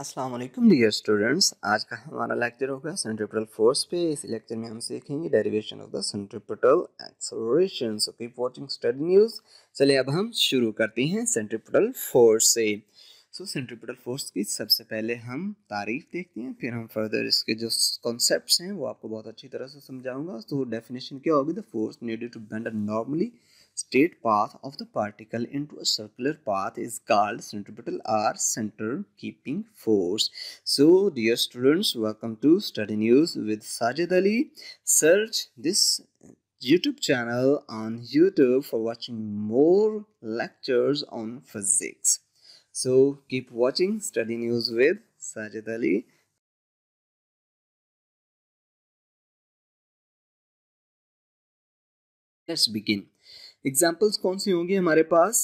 अस्सलाम वालेकुम dear students. आज का हमारा लेक्चर होगा सेंट्रीपिटल फोर्स पे। इस लेक्चर में हम सीखेंगे derivation of the centripetal acceleration. So keep watching study news. चलिए अब हम शुरू करते हैं सेंट्रीपिटल फोर्स से। सेंट्रीपिटल फोर्स की सबसे पहले हम तारीफ देखते हैं, फिर हम फर्दर इसके जो कॉन्सेप्ट्स हैं वो आपको बहुत अच्छी तरह से समझाऊंगा। तो डेफिनेशन क्या होगी? The force needed to bend a normally straight path of the particle into a circular path is called centripetal or center keeping force. So dear students, welcome to Study News with Sajid Ali. Search this YouTube channel on YouTube for watching more lectures on physics. So keep watching Study News with Sajid Ali. Let's begin. Examples कौन सी होंगी हमारे पास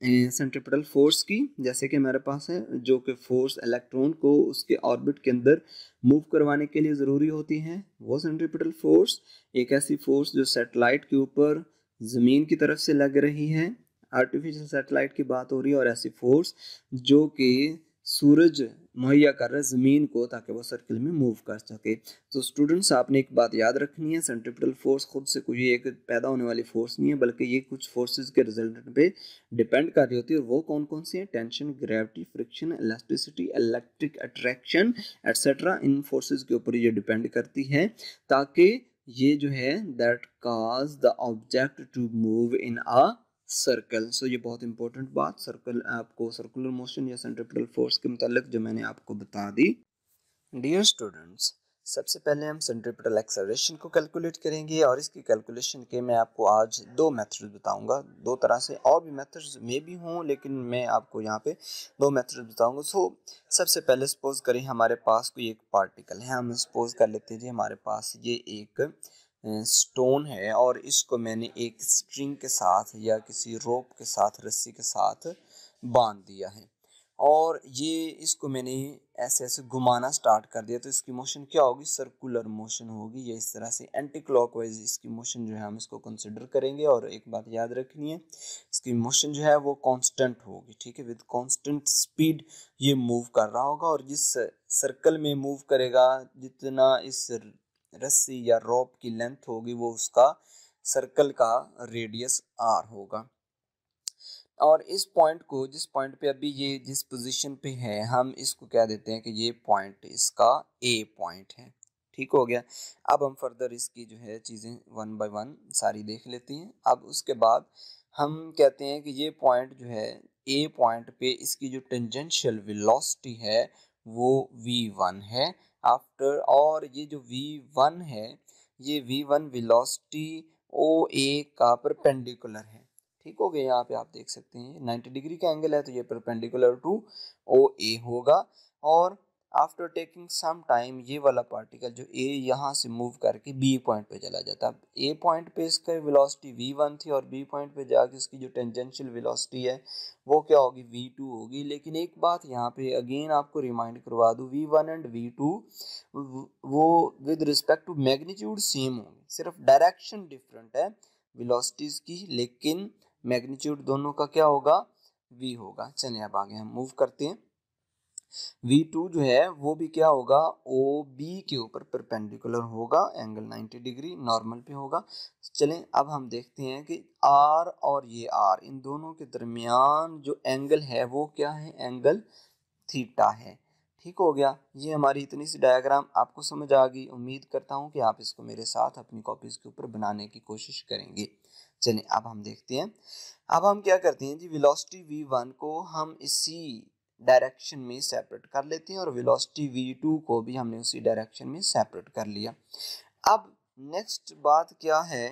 centripetal force की? जैसे कि हमारे पास है जो कि फोर्स इलेक्ट्रॉन को उसके ऑर्बिट के अंदर मूव करवाने के लिए ज़रूरी होती है, वो सेंट्रीपिटल फोर्स। एक ऐसी फोर्स जो सैटेलाइट के ऊपर ज़मीन की तरफ से लग रही है, आर्टिफिशियल सैटेलाइट की बात हो रही है, और ऐसी फोर्स जो कि सूरज मुहैया कर रहा है ज़मीन को ताकि वो सर्किल में मूव कर सके। तो स्टूडेंट्स, आपने एक बात याद रखनी है, सेंट्रीपिटल फोर्स खुद से कोई एक पैदा होने वाली फोर्स नहीं है, बल्कि ये कुछ फोर्सेस के रिजल्ट पे डिपेंड कर रही होती है। और वो कौन कौन सी है? Tension, gravity, friction, elasticity, electric attraction etcetera. इन फोर्सेस के ऊपर ये डिपेंड करती है ताकि ये जो है that cause the object to move in a circle. So ये बहुत इंपॉर्टेंट बात सर्कल आपको सर्कुलर मोशन या सेंट्रीपिटल फोर्स के मुतालिक जो मैंने आपको बता दी। डियर स्टूडेंट्स, सबसे पहले हम सेंट्रीपिटल एक्सेलरेशन को कैलकुलेट करेंगे, और इसकी कैलकुलेशन के मैं आपको आज दो मेथड्स बताऊंगा। दो तरह से और भी मेथड्स में भी हों, लेकिन मैं आपको यहाँ पे दो मेथड्स बताऊंगा। सबसे पहले सपोज करें हमारे पास कोई एक पार्टिकल है। हम सपोज कर लेते हैं जी हमारे पास ये एक स्टोन है, और इसको मैंने एक स्ट्रिंग के साथ या किसी रोप के साथ, रस्सी के साथ बांध दिया है, और ये इसको मैंने ऐसे ऐसे घुमाना स्टार्ट कर दिया। तो इसकी मोशन क्या होगी? सर्कुलर मोशन होगी। ये इस तरह से एंटी क्लॉकवाइज इसकी मोशन जो है हम इसको कंसिडर करेंगे। और एक बात याद रखनी है, इसकी मोशन जो है वो कांस्टेंट होगी, ठीक है, विद कांस्टेंट स्पीड ये मूव कर रहा होगा। और जिस सर्कल में मूव करेगा, जितना इस रस्सी या रोप की लेंथ होगी, वो उसका सर्कल का रेडियस आर होगा। और इस पॉइंट को, जिस पॉइंट पे अभी ये जिस पोजीशन पे है, हम इसको क्या देते हैं कि ये पॉइंट इसका ए पॉइंट है। ठीक हो गया। अब हम फर्दर इसकी जो है चीज़ें वन बाय वन सारी देख लेते हैं। अब उसके बाद हम कहते हैं कि ये पॉइंट जो है ए पॉइंट पे इसकी जो टेंजेंशियल वेलोसिटी है वो v1 है आफ्टर, और ये जो v1 है, ये v1 वेलोसिटी ओ ए का परपेंडिकुलर है। ठीक हो गया। यहाँ पे आप देख सकते हैं 90 डिग्री का एंगल है, तो ये परपेंडिकुलर टू ओ ए होगा। और आफ्टर टेकिंग सम टाइम ये वाला पार्टिकल जो ए यहाँ से मूव करके बी पॉइंट पे चला जाता है। अब ए पॉइंट पे इसका वेलोसिटी v1 थी, और बी पॉइंट पे जाके इसकी जो टेंजेंशियल वेलोसिटी है वो क्या होगी? v2 होगी। लेकिन एक बात यहाँ पे अगेन आपको रिमाइंड करवा दूँ, v1 एंड v2 वो with respect to magnitude same होंगे, सिर्फ डायरेक्शन डिफरेंट है वेलोसिटीज की, लेकिन मैग्नीट्यूड दोनों का क्या होगा? v होगा। चलिए अब आगे हम मूव करते हैं। v2 जो है वो भी क्या होगा? OB के ऊपर परपेंडिकुलर होगा, एंगल 90 डिग्री नॉर्मल पे होगा। चलें अब हम देखते हैं कि R और ये R, इन दोनों के दरमियान जो एंगल है वो क्या है? एंगल थीटा है। ठीक हो गया। ये हमारी इतनी सी डायग्राम आपको समझ आ गई। उम्मीद करता हूँ कि आप इसको मेरे साथ अपनी कॉपीज के ऊपर बनाने की कोशिश करेंगे। चलिए अब हम देखते हैं। अब हम क्या करते हैं जी, वेलोसिटी v1 को हम इसी डायरेक्शन में सेपरेट कर लेते हैं, और वेलोसिटी v2 को भी हमने उसी डायरेक्शन में सेपरेट कर लिया। अब नेक्स्ट बात क्या है?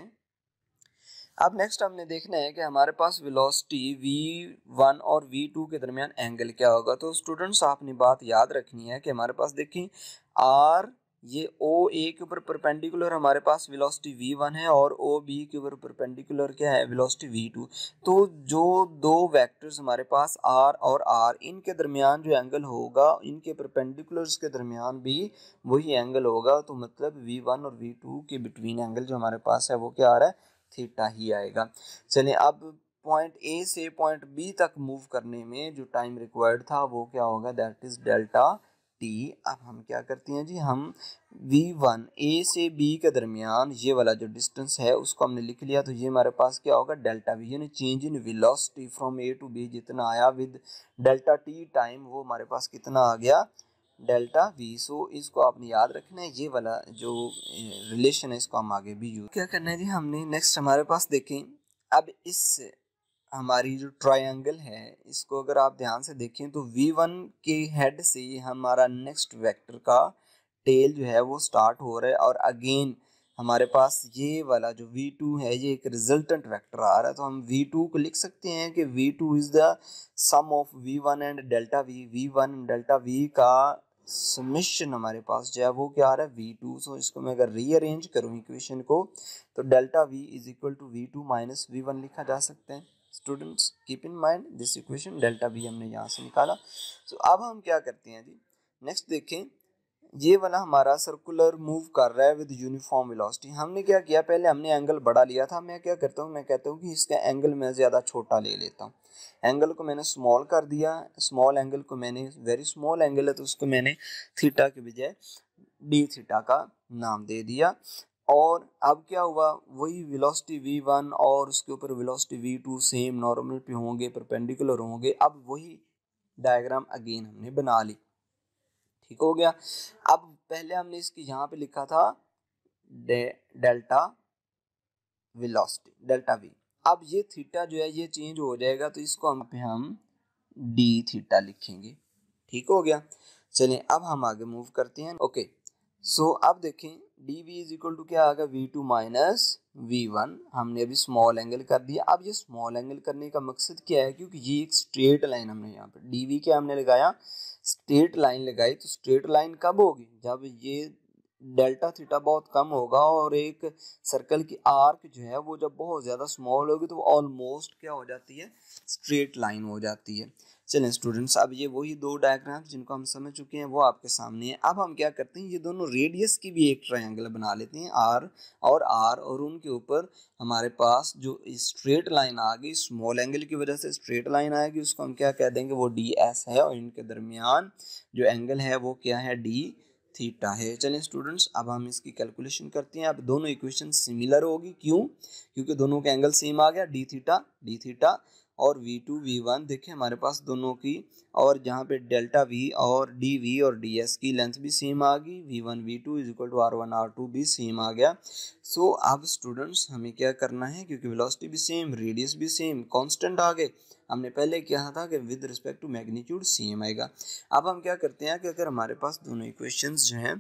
अब नेक्स्ट हमने देखना है कि हमारे पास वेलोसिटी v1 और v2 के दरमियान एंगल क्या होगा। तो स्टूडेंट्स, आपने बात याद रखनी है कि हमारे पास देखिए r ये ओ ए के ऊपर परपेंडिकुलर हमारे पास वेलोसिटी v1 है, और ओ बी के ऊपर परपेंडिकुलर क्या है? Velocity v2। तो जो दो वेक्टर्स हमारे पास r और r, इनके दरमियान जो एंगल होगा, इनके परपेंडिकुलर्स के दरमियान भी वही एंगल होगा। तो मतलब v1 और v2 के बिटवीन एंगल जो हमारे पास है वो क्या आ रहा है? थीटा ही आएगा। चलिए अब पॉइंट ए से पॉइंट बी तक मूव करने में जो टाइम रिक्वायर्ड था वो क्या होगा? That is delta T. अब हम क्या करते हैं जी, हम v1 ए से बी के दरमियान ये वाला जो डिस्टेंस है उसको हमने लिख लिया, तो ये हमारे पास क्या होगा, डेल्टा वी, यानी change in velocity from A to B जितना आया विद डेल्टा टी टाइम, वो हमारे पास कितना आ गया, डेल्टा वी। सो इसको आपने याद रखना है, ये वाला जो रिलेशन है इसको हम आगे भी यूज क्या करना है जी हमने। नेक्स्ट हमारे पास देखें, अब इस हमारी जो ट्रायंगल है इसको अगर आप ध्यान से देखें तो v1 के हेड से हमारा नेक्स्ट वेक्टर का टेल जो है वो स्टार्ट हो रहा है, और अगेन हमारे पास ये वाला जो v2 है ये एक रिजल्टेंट वेक्टर आ रहा है, तो हम v2 को लिख सकते हैं कि v2 is the sum of v1 and delta v, v1 and delta v का समेशन हमारे पास जो है वो क्या आ रहा है, v2। सो इसको मैं अगर रीअरेंज करूँ इक्वेशन को तो delta v is equal to v2 minus v1 लिखा जा सकता है। Students keep in mind this equation, delta v हमने यहाँ से निकाला। सो अब हम क्या करते हैं जी, नेक्स्ट देखें, ये वाला हमारा सर्कुलर मूव कर रहा है विद यूनिफॉर्म वेलोसिटी। हमने क्या किया, पहले हमने एंगल बड़ा लिया था, मैं क्या करता हूँ, मैं कहता हूँ कि इसका एंगल मैं ज़्यादा छोटा ले लेता हूँ, एंगल को मैंने स्मॉल कर दिया, स्मॉल एंगल को मैंने, वेरी स्मॉल एंगल है तो उसको मैंने थीटा के बजाय डी थीटा का नाम दे दिया। और अब क्या हुआ, वही वेलोसिटी v1 और उसके ऊपर वेलोसिटी v2 सेम नॉर्मल पे होंगे, परपेंडिकुलर होंगे। अब वही डायग्राम अगेन हमने बना ली, ठीक हो गया। अब पहले हमने इसकी यहाँ पे लिखा था डेल्टा वेलोसिटी, डेल्टा v। अब ये थीटा जो है ये चेंज हो जाएगा, तो इसको हम डी थीटा लिखेंगे, ठीक हो गया। चलिए अब हम आगे मूव करते हैं। ओके, सो अब देखें D V is equal to क्या आ गया, v2 माइनस v1। हमने अभी स्मॉल एंगल कर दिया। अब ये स्मॉल एंगल करने का मकसद क्या है, क्योंकि ये एक स्ट्रेट लाइन हमने यहाँ पे डी वी क्या हमने लगाया, स्ट्रेट लाइन लगाई। तो स्ट्रेट लाइन कब होगी, जब ये डेल्टा थीटा बहुत कम होगा और एक सर्कल की आर्क जो है वो जब बहुत ज़्यादा स्मॉल होगी तो ऑलमोस्ट क्या हो जाती है, स्ट्रेट लाइन हो जाती है। चलें स्टूडेंट्स, अब ये वही दो डायग्राम जिनको हम समझ चुके हैं वो आपके सामने है। अब हम क्या करते हैं, ये दोनों रेडियस की भी एक ट्रायंगल बना लेते हैं, आर और उनके ऊपर हमारे पास जो स्ट्रेट लाइन आ गई, स्मॉल एंगल की वजह से स्ट्रेट लाइन आएगी, उसको हम क्या कह देंगे, वो डी एस है, और इनके दरमियान जो एंगल है वो क्या है, डी थीटा है। चलें स्टूडेंट्स, अब हम इसकी कैलकुलेशन करते हैं। अब दोनों इक्वेशन सिमिलर होगी, क्यों, क्योंकि दोनों के एंगल सेम आ गया, डी थीटा और v2 v1 देखें हमारे पास दोनों की, और जहाँ पे डेल्टा v और dv और ds की लेंथ भी सेम आ गई, v1 v2 is equal to r1 r2 भी सेम आ गया। सो अब स्टूडेंट्स हमें क्या करना है, क्योंकि वेलोसिटी भी सेम, रेडियस भी सेम, कांस्टेंट आ गए। हमने पहले कहा था कि with respect to magnitude same आएगा। अब हम क्या करते हैं कि अगर हमारे पास दोनों इक्वेशंस जो हैं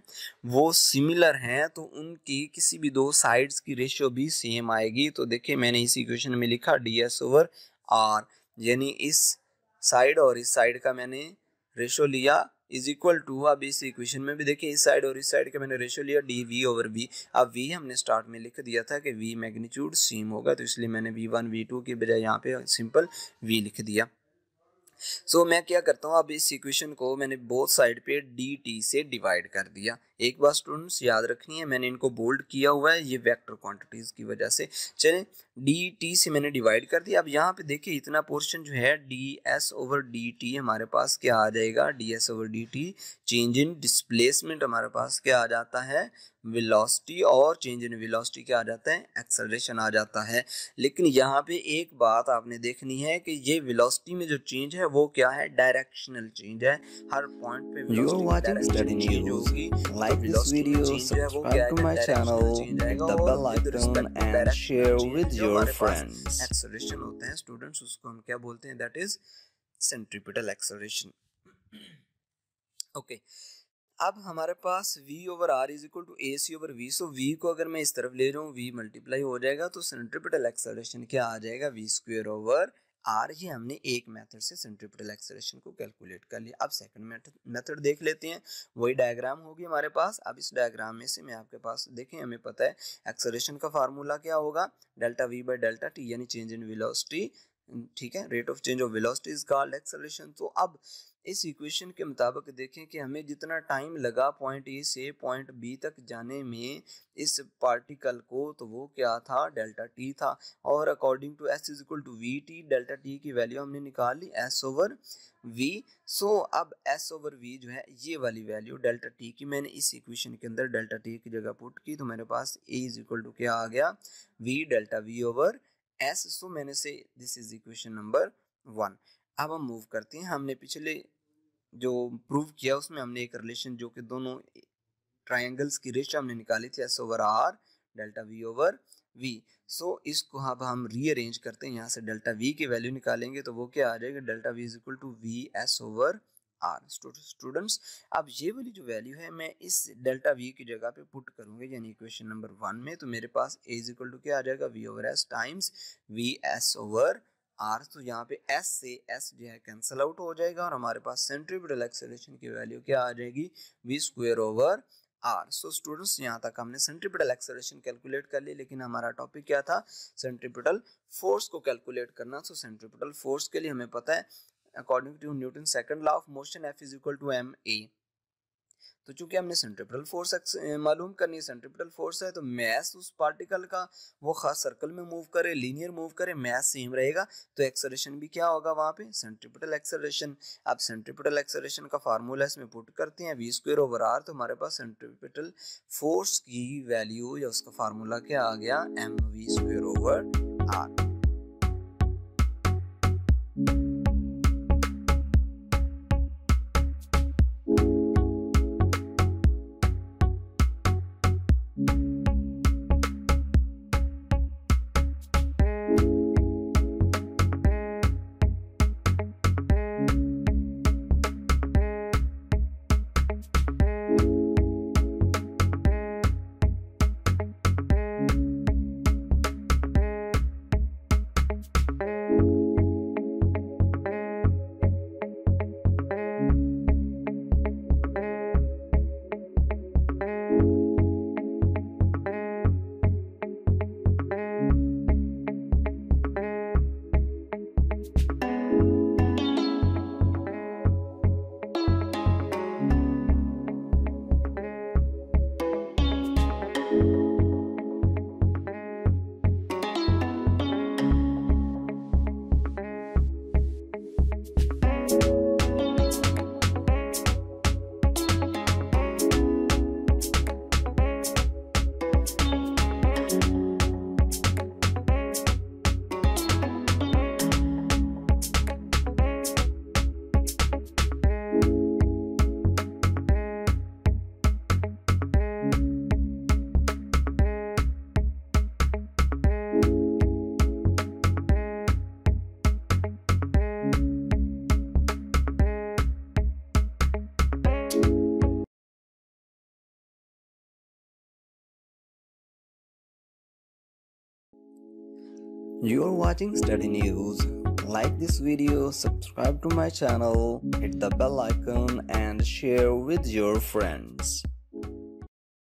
वो सिमिलर हैं तो उनकी किसी भी दो साइड्स की रेशियो भी सेम आएगी। तो देखिए मैंने इस इक्वेशन में लिखा ds ओवर r, यानी इस साइड और इस साइड का मैंने रेशियो लिया इज इक्वल टू, अब इस इक्वेशन में भी देखिए इस साइड और इस साइड का मैंने रेशियो लिया डी ओवर v। अब v हमने स्टार्ट में लिख दिया था कि v मैग्नीट्यूड सेम होगा, तो इसलिए मैंने v1 v2 की बजाय यहाँ पे सिंपल v लिख दिया। सो मैं क्या करता हूँ, अब इस इक्वेशन को मैंने बोथ साइड पे dt से डिवाइड कर दिया। एक बात स्टूडेंट्स याद रखनी है, मैंने इनको बोल्ड किया हुआ है ये वेक्टर क्वांटिटीज की वजह से। चलें dt से मैंने डिवाइड कर दिया। अब यहाँ पे देखिए इतना पोर्शन जो है ds ओवर dt हमारे पास क्या आ जाएगा, ds over dt, change in displacement हमारे पास क्या आ जाता है, वेलोसिटी, और चेंज इन वेलोसिटी क्या आ जाता है, एक्सेलरेशन आ जाता है। लेकिन यहाँ पे एक बात आपने देखनी है कि ये वेलोसिटी में जो चेंज है वो क्या है, डायरेक्शनल चेंज है। हर पॉइंट पे वेलोसिटी चेंज होगी। Like this video, subscribe to my channel, hit the bell icon and share with your friends. Acceleration होता है स्टूडेंट्स, उसको हम क्या बोलते हैं, that is centripetal acceleration. Okay, अब हमारे पास v over r is equal to A C over we. So v को अगर मैं इस तरफ ले रहा हूँ v मल्टीप्लाई हो जाएगा, तो सेंट्रीपिटल एक्सेलरेशन क्या आ जाएगा, v स्क्वायर ओवर r। ये हमने एक मेथड से सेंट्रीपिटल एक्सेलरेशन को कैलकुलेट कर लिया। अब सेकंड मेथड देख लेते हैं, वही डायग्राम होगी हमारे पास। अब इस डायग्राम में से मैं आपके पास देखें, हमें पता है एक्सेलरेशन का फार्मूला क्या होगा, delta v by delta t, यानी चेंज इन वेलोसिटी, ठीक है, rate of change of velocity is called acceleration. तो अब इस इक्वेशन के मुताबिक देखें कि हमें जितना टाइम लगा पॉइंट ए से पॉइंट बी तक जाने में इस पार्टिकल को, तो वो क्या था, डेल्टा टी था। और according to S is equal to V T, delta T की वैल्यू हमने निकाल ली एस ओवर वी। सो अब एस ओवर वी जो है ये वाली वैल्यू डेल्टा टी की मैंने इस इक्वेशन के अंदर डेल्टा टी की जगह पुट की, तो मेरे पास ए इज इक्वल टू क्या आ गया, v delta v over s. So मैंने say this is equation number 1। अब हम मूव करते हैं, हमने पिछले जो प्रूव किया उसमें हमने एक रिलेशन जो कि दोनों ट्रायंगल्स की रेशियो हमने निकाली थी s over r delta v over we. So इसको अब हम रीअरेंज करते हैं, यहाँ से डेल्टा वी की वैल्यू निकालेंगे तो वो क्या आ जाएगा, delta V is equal to V S over R. Students अब ये वाली जो वैल्यू है मैं इस डेल्टा वी की जगह पे पुट करूंगा यानी इक्वेशन नंबर 1 में, तो मेरे पास ए इज इक्वल टू क्या आ जाएगा, V over S times V S over R. तो यहाँ पे एस से एस जो है कैंसिल आउट हो जाएगा और हमारे पास सेंट्रीपिटल एक्सेलरेशन की वैल्यू क्या आ जाएगी, V square over R. So students यहाँ तक हमने सेंट्रीपिटल एक्सेलरेशन कैलकुलेट कर ली, लेकिन हमारा टॉपिक क्या था, सेंट्रीपिटल फोर्स को कैलकुलेट करना। सो सेंट्रीपिटल फोर्स के लिए हमें पता है according to Newton second law of motion F is equal to M A. तो चूंकि हमने सेंट्रीपिटल फोर्स मालूम करनी है, सेंट्रीपिटल फोर्स है तो मैस उस पार्टिकल का वो खास सर्कल में मूव करे, लीनियर मूव करे, मैस सेम रहेगा, तो एक्सेलरेशन भी क्या होगा वहाँ पे, सेंट्रीपिटल एक्सेलरेशन। अब सेंट्रीपिटल एक्सेलरेशन का फार्मूला इसमें पुट करते हैं वी स्क्वायर ओवर आर, तो हमारे पास सेंट्रीपिटल फोर्स की वैल्यू या उसका फार्मूला क्या आ गया, M V square over R. You are watching Study News. Like this video, subscribe to my channel, hit the bell icon and share with your friends.